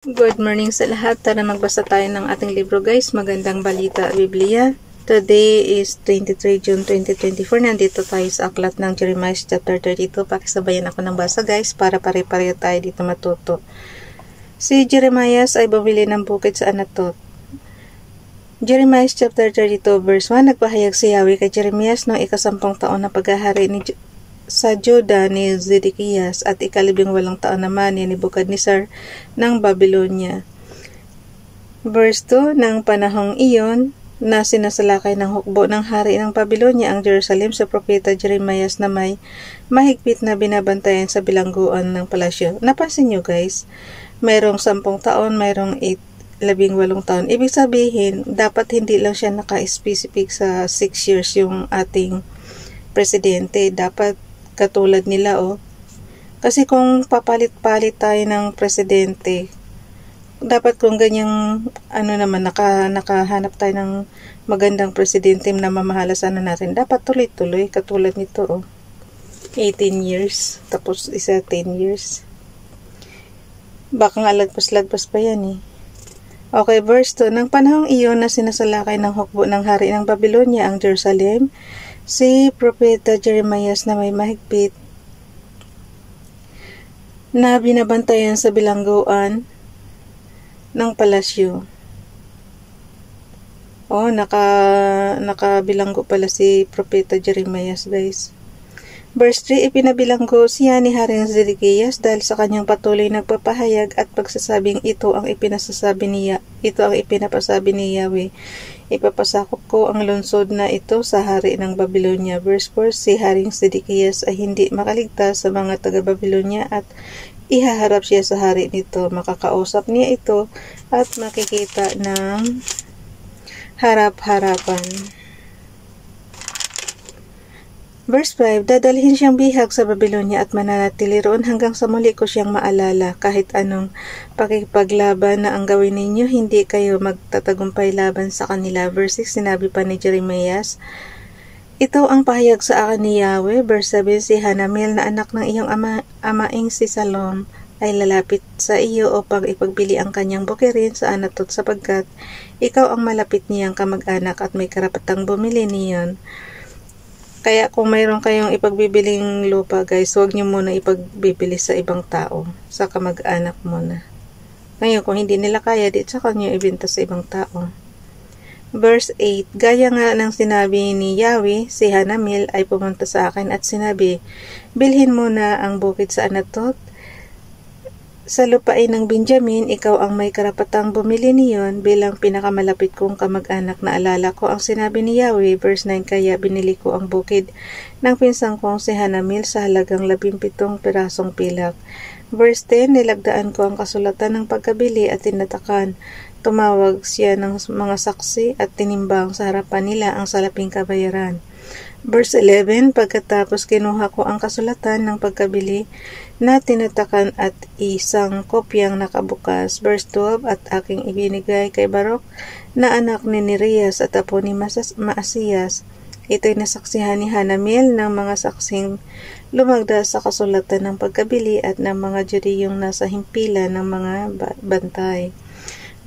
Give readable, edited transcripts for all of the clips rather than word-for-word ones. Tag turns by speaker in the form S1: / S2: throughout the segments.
S1: Good morning sa lahat. Tara magbasa tayo ng ating libro guys. Magandang balita, Biblia. Today is 23 June 2024. Nandito tayo sa aklat ng Jeremiah chapter 32. Pakisabayan ako ng basa guys para pare-pareho tayo dito matuto. Si Jeremiah ay bumili ng bukid sa Anatot. Jeremiah chapter 32 verse 1. Nagpahayag si Yahweh kay Jeremiah noong ika-10 taon na paghahari sa Juda ni Zedekias at ika-18 taon naman ni Nebuchadnezzar ng Babylonia. Verse 2, ng panahong iyon na sinasalakay ng hukbo ng hari ng Babylonia ang Jerusalem sa propeta Jeremiah na may mahigpit na binabantayan sa bilangguan ng palasyo. Napansin nyo guys, mayroong 10 taon, mayroong 18 taon. Ibig sabihin, dapat hindi lang siya naka-specific sa 6 years yung ating presidente. Dapat katulad nila Kasi kung papalit-palit tayo ng presidente, dapat kung ganyang naman nakahanap tayo ng magandang presidente na mamahala sana natin, dapat tuloy-tuloy katulad nito 18 years tapos isa 10 years. Baka nga lagpas-lagpas pa yan Okay, verse 2. Nang panahong iyon na sinasalakay ng hukbo ng hari ng Babylonia ang Jerusalem, si propeta Jeremiah na may mahigpit na binabantayan sa bilangguan ng palasyo. Nakabilanggo pala si propeta Jeremiah guys. Verse 3, ipinabilanggo siya ni Haring Zedekias dahil sa kanyang patuloy nagpapahayag at pagsasabing ito ang ipinapasabi ni Yahweh. Ipapasakop ko ang lungsod na ito sa hari ng Babylonia. Verse 4, si Haring Zedekias ay hindi makaligtas sa mga taga-Babylonia at ihaharap siya sa hari nito. Makakausap niya ito at makikita ng harap-harapan. Verse 5, dadalhin siyang bihag sa Babylonia at mananatili roon hanggang sa muli ko siyang maalala. Kahit anong pakipaglaban na ang gawin ninyo, hindi kayo magtatagumpay laban sa kanila. Verse 6, sinabi pa ni Jeremiah, ito ang pahayag sa akin ni Yahweh. Verse 7, si Hanamel na anak ng iyong amaing si Salom ay lalapit sa iyo upang ipagbili ang kanyang bukirin sa Anatot sapagkat ikaw ang malapit niyang kamag-anak at may karapatang bumili niyon. Kaya kung mayroon kayong ipagbibiling lupa guys, huwag nyo muna ipagbibili sa ibang tao, sa kamag-anak muna. Ngayon kung hindi nila kaya, di saka nyo ibenta sa ibang tao. Verse 8, gaya nga ng sinabi ni Yahweh, si Hanamel ay pumunta sa akin at sinabi, bilhin mo na ang bukid sa Anatot. Sa lupain ng Benjamin, ikaw ang may karapatang bumili niyon bilang pinakamalapit kong kamag-anak na alala ko ang sinabi ni Yahweh. Verse 9, kaya binili ko ang bukid ng pinsang kong si Hanamel sa halagang 17 pirasong pilak. Verse 10, nilagdaan ko ang kasulatan ng pagkabili at tinatakan. Tumawag siya ng mga saksi at tinimbang sa harapan nila ang salaping kabayaran. Verse 11, pagkatapos kinuha ko ang kasulatan ng pagkabili na tinatakan at isang kopyang nakabukas. Verse 12, at aking ibinigay kay Baruch na anak ni Nerias at apo ni Maasiyas. Ito'y nasaksihan ni Hanamel ng mga saksing lumagda sa kasulatan ng pagkabili at ng mga Judiyong nasa himpilan ng mga bantay.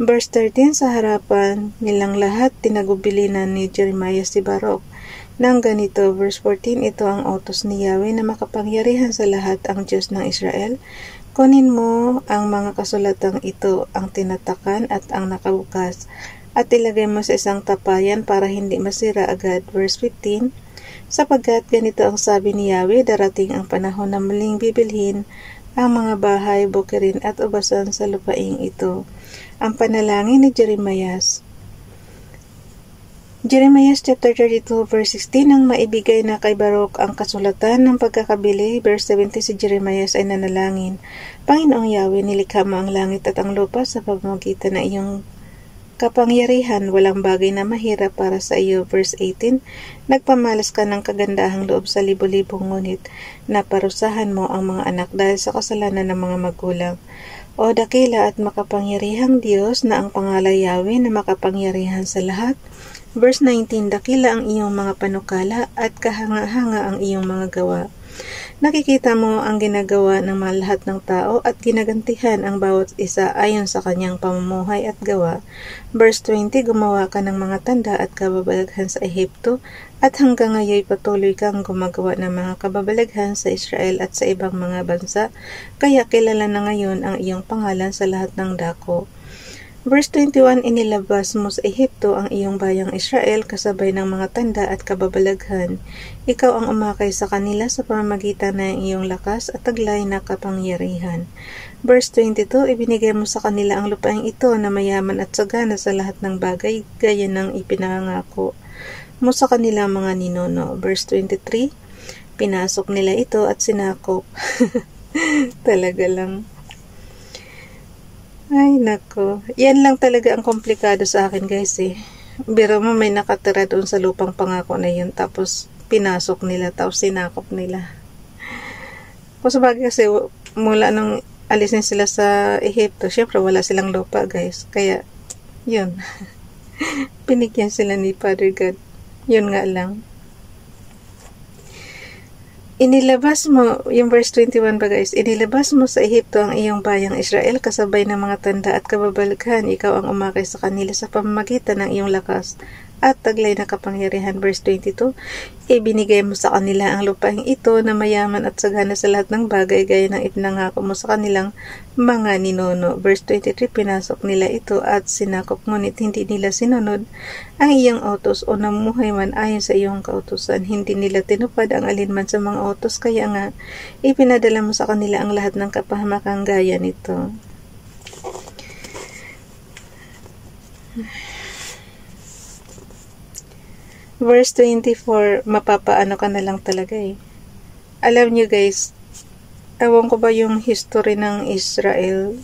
S1: Verse 13, sa harapan nilang lahat tinagubilinan ni Jeremiah si Baruch ng ganito. Verse 14, ito ang utos ni Yahweh na makapangyarihan sa lahat ang Diyos ng Israel. Kunin mo ang mga kasulatang ito, ang tinatakan at ang nakabukas, at ilagay mo sa isang tapayan para hindi masira agad. Verse 15, sapagkat ganito ang sabi ni Yahweh, darating ang panahon na muling bibilhin ang mga bahay, bukirin at ubasan sa lupaing ito. Ang panalangin ni Jeremiah. Jeremiah chapter 32 verse 16, nang maibigay na kay Baruch ang kasulatan ng pagkakabili. Verse 17, si Jeremiah ay nanalangin, Panginoong Yahweh, nilikha mo ang langit at ang lupa sa pamamagitan ng iyong kapangyarihan, walang bagay na mahirap para sa iyo. Verse 18, nagpamalas ka ng kagandahang loob sa libo-libong ngunit naparusahan mo ang mga anak dahil sa kasalanan ng mga magulang. O dakila at makapangyarihang Diyos na ang pangalan Yahweh na makapangyarihan sa lahat. Verse 19, dakila ang iyong mga panukala at kahanga-hanga ang iyong mga gawa. Nakikita mo ang ginagawa ng mga lahat ng tao at ginagantihan ang bawat isa ayon sa kanyang pamumuhay at gawa. Verse 20, gumawa ka ng mga tanda at kababalaghan sa Ehipto at hanggang ngayon patuloy kang gumagawa ng mga kababalaghan sa Israel at sa ibang mga bansa, kaya kilala na ngayon ang iyong pangalan sa lahat ng dako. Verse 21, inilabas mo sa Ehipto ang iyong bayang Israel kasabay ng mga tanda at kababalaghan. Ikaw ang umakay sa kanila sa pamamagitan ng iyong lakas at taglay na kapangyarihan. Verse 22, ibinigay mo sa kanila ang lupaing ito na mayaman at sagana sa lahat ng bagay, gaya ng ipinangako mo sa kanila mga ninuno. Verse 23, pinasok nila ito at sinakop. Talaga lang. Ay, nako. Yan lang talaga ang komplikado sa akin, guys, eh. Biro mo, may nakatira doon sa lupang pangako na yun, tapos pinasok nila, tapos sinakop nila. Kung sabagay kasi, mula nung alisin sila sa Ehipto, syempre wala silang lupa, guys. Kaya, yun. Pinigyan sila ni Father God. Yun nga lang. Inilabas mo, yung verse 21 ba guys, inilabas mo sa Ehipto ang iyong bayang Israel kasabay ng mga tanda at kababalaghan, ikaw ang umakay sa kanila sa pamamagitan ng iyong lakas at taglay na kapangyarihan. Verse 22, ibinigay mo sa kanila ang lupaing ito na mayaman at sagana sa lahat ng bagay gaya ng ipinangako mo sa kanilang mga ninuno. Verse 23, pinasok nila ito at sinakop, ngunit hindi nila sinunod ang iyong utos o namuhay man ayon sa iyong kautusan. Hindi nila tinupad ang alinman sa mga utos, kaya nga ipinadala mo sa kanila ang lahat ng kapahamakang gaya nito. Verse 24, mapapaano ka na lang talaga eh. Alam nyo guys, ewan ko ba yung history ng Israel,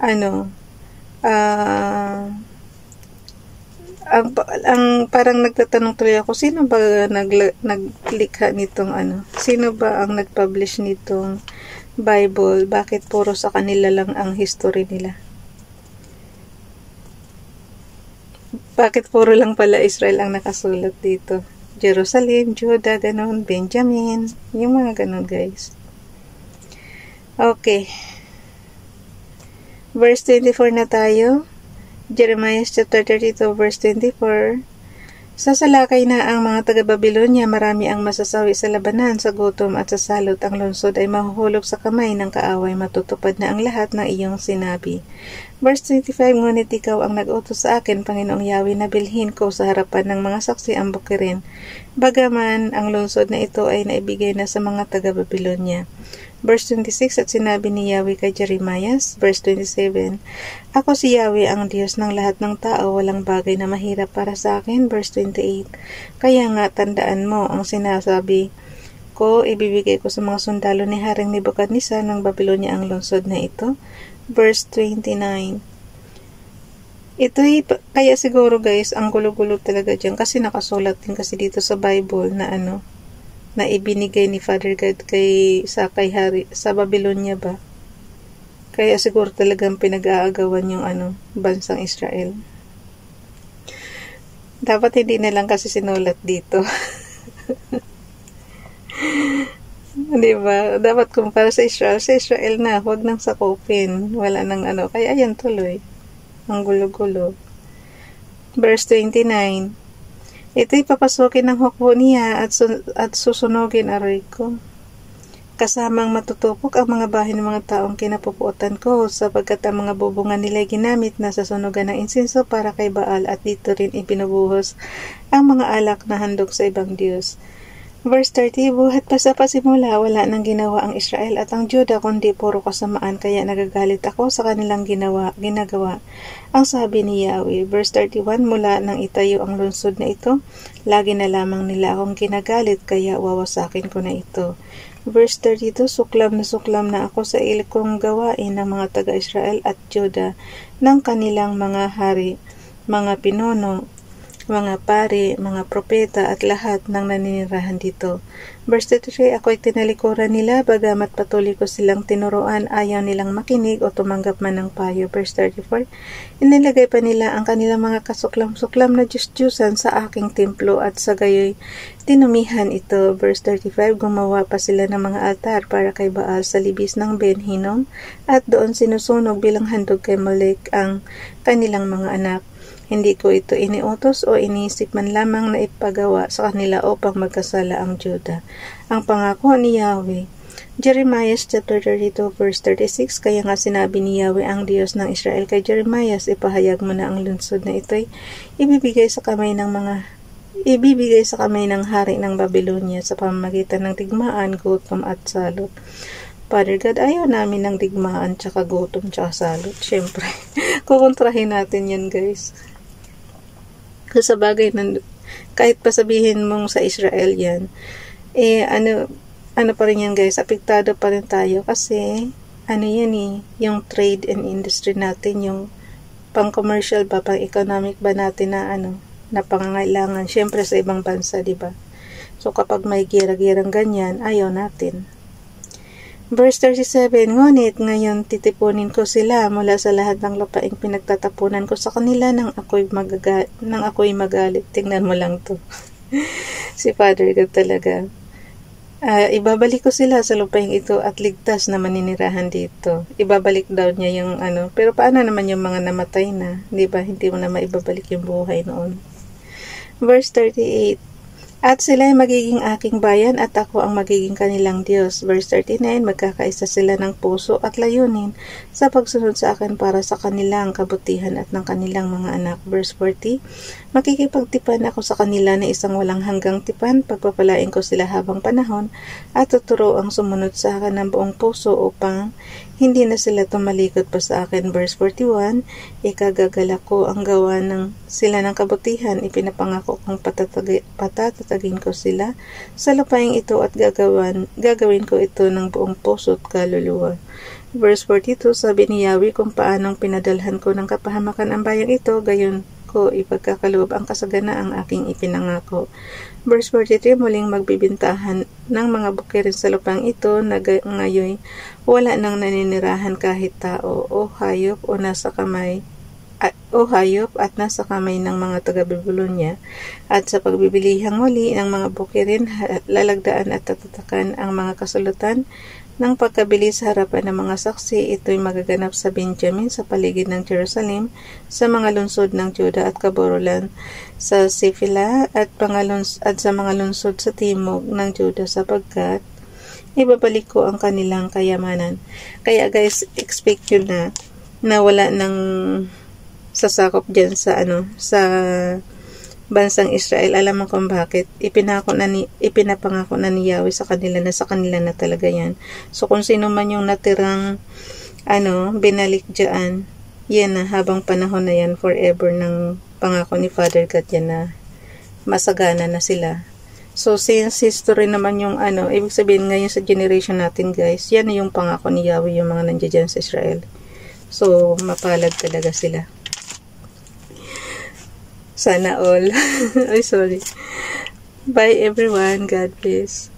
S1: ang parang nagtatanong tuloy ako, sino ba naglikha nitong sino ba ang nagpublish nitong Bible? Bakit puro sa kanila lang ang history nila? Bakit puro lang pala Israel ang nakasulat dito? Jerusalem, Judah, ganon, Benjamin, yung mga ganon guys. Okay. Verse 24 na tayo. Jeremiah chapter 32 verse 24. Sasalakay na ang mga taga-Babilonya, marami ang masasawi sa labanan, sa gutom at sa salot. Ang lungsod ay mahuhulog sa kamay ng kaaway, matutupad na ang lahat ng iyong sinabi. Verse 25, ngunit ikaw ang nag-utos sa akin, Panginoong Yahweh, na bilhin ko sa harapan ng mga saksi ang bukirin. Bagaman ang lungsod na ito ay naibigay na sa mga taga-Babilonya. Verse 26, at sinabi ni Yahweh kay Jeremiah, verse 27, ako si Yahweh ang Diyos ng lahat ng tao, walang bagay na mahirap para sa akin. Verse 28, kaya nga tandaan mo ang sinasabi ko, ibibigay ko sa mga sundalo ni Haring Nebukadnezar ng Babylonia ang lungsod na ito. Verse 29, kaya siguro guys, ang gulo-gulo talaga dyan, kasi nakasulat din kasi dito sa Bible na na ibinigay ni Father God sa Hari sa Babylonia ba. Kaya siguro talagang pinag-aagawan yung bansang Israel. Dapat hindi na lang kasi sinulat dito. Diba? Dapat kung para sa Israel na, huwag nang sakupin. Wala nang kaya ayan tuloy. Ang gulo-gulo. Verse 29, ito'y papasukin ng hukbo niya at susunugin aroy ko. Kasamang matutupok ang mga bahay ng mga taong kinapupuotan ko, sapagkat ang mga bubungan nila ginamit na sa sunugan ng insinso para kay Baal, at dito rin ipinubuhos ang mga alak na handog sa ibang Diyos. Verse 30, buhat pa sa pasimula, wala nang ginawa ang Israel at ang Judah kundi puro kasamaan, kaya nagagalit ako sa kanilang ginagawa. Ang sabi ni Yahweh. Verse 31, mula nang itayo ang lungsod na ito, lagi na lamang nila akong ginagalit, kaya wawasakin ko na ito. Verse 32, suklam na ako sa ilikong gawain ng mga taga-Israel at Judah ng kanilang mga hari, mga pinuno, mga pari, mga propeta at lahat ng naninirahan dito. Verse 33, ako'y tinalikuran nila, bagamat patuloy ko silang tinuruan, ayaw nilang makinig o tumanggap man ng payo. Verse 34, inilagay pa nila ang kanilang mga kasuklam-suklam na Diyos-Diyusan sa aking templo at sa gayoy tinumihan ito. Verse 35, gumawa pa sila ng mga altar para kay Baal sa libis ng Ben Hinnom at doon sinusunog bilang handog kay Molek ang kanilang mga anak. Hindi ko ito iniutos o iniisip man lamang na ipagawa sa kanila upang magkasala ang Juda. Ang pangako ni Yahweh. Jeremiah chapter 32 verse 36, kaya nga sinabi ni Yahweh ang Diyos ng Israel kay Jeremiah, ipahayag mo na ang lungsod na ito'y ibibigay sa kamay ng hari ng Babylonia sa pamamagitan ng digmaan, gutom at salot. Father God, ayaw namin ng digmaan, tsaka gutom, tsaka salot. Siyempre, kukontrahin natin yan, guys. Kasi sa bagay, kahit pa sabihin mong sa Israel yan, ano pa rin yan, guys, apektado pa rin tayo kasi, yung trade and industry natin, yung pang-commercial ba, pang-economic ba natin na pangangailangan, siyempre sa ibang bansa, diba? So, kapag may gira-girang ganyan, ayaw natin. Verse 37, ngunit ngayon titipunin ko sila mula sa lahat ng lupaing pinagtatapunan ko sa kanila nang ako'y magalit. Tingnan mo lang to. Si Father God talaga. Ibabalik ko sila sa lupaing ito at ligtas na maninirahan dito. Ibabalik daw niya yung pero paano naman yung mga namatay na? Diba? Hindi mo na maibabalik yung buhay noon. Verse 38, at sila ay magiging aking bayan at ako ang magiging kanilang Diyos. Verse 39, magkakaisa sila ng puso at layunin sa pagsunod sa akin para sa kanilang kabutihan at ng kanilang mga anak. Verse 40, makikipagtipan ako sa kanila na isang walang hanggang tipan, pagpapalain ko sila habang panahon at tuturo ang sumunod sa akin ng buong puso upang hindi na sila tumalikod pa sa akin. Verse 41, ikagagalak ko ang gawa ng sila ng kabutihan, ipinapangako kong patatagin ko sila sa lupaing ito at gagawin ko ito ng buong puso at kaluluwa. Verse 42, sabi ni Yahweh, kung paanong pinadalhan ko ng kapahamakan ang bayang ito, gayon ko ipagkakaloob ang kasaganaang aking ipinangako. Verse 43, muling magbibintahan ng mga bukirin sa lupang ito na ngayon wala nang naninirahan kahit tao o hayop at nasa kamay ng mga taga-Babylonia, at sa pagbibilihang muli ng mga bukirin lalagdaan at tatatakan ang mga kasulutan ng pagkabili sa harapan ng mga saksi. Ito'y magaganap sa Benjamin sa paligid ng Jerusalem, sa mga lungsod ng Juda at Kaborulan, sa Sifila at sa mga lungsod sa timog ng Juda, sapagkat ibabalik ko ang kanilang kayamanan. Kaya guys, expect nyo na wala ng sasakop dyan sa bansang Israel. Alam mo kung bakit? Ipinapangako na ni Yahweh sa kanila na talaga yan. So kung sino man yung natirang binalik dyan, yan na habang panahon na yan, forever ng pangako ni Father God yan na masagana na sila. So since history naman yung ibig sabihin ngayon sa generation natin, guys, yan na yung pangako ni Yahweh, yung mga nandiyan dyan sa Israel. So mapalad talaga sila. Sana all. Ay, sorry. Bye everyone. God bless.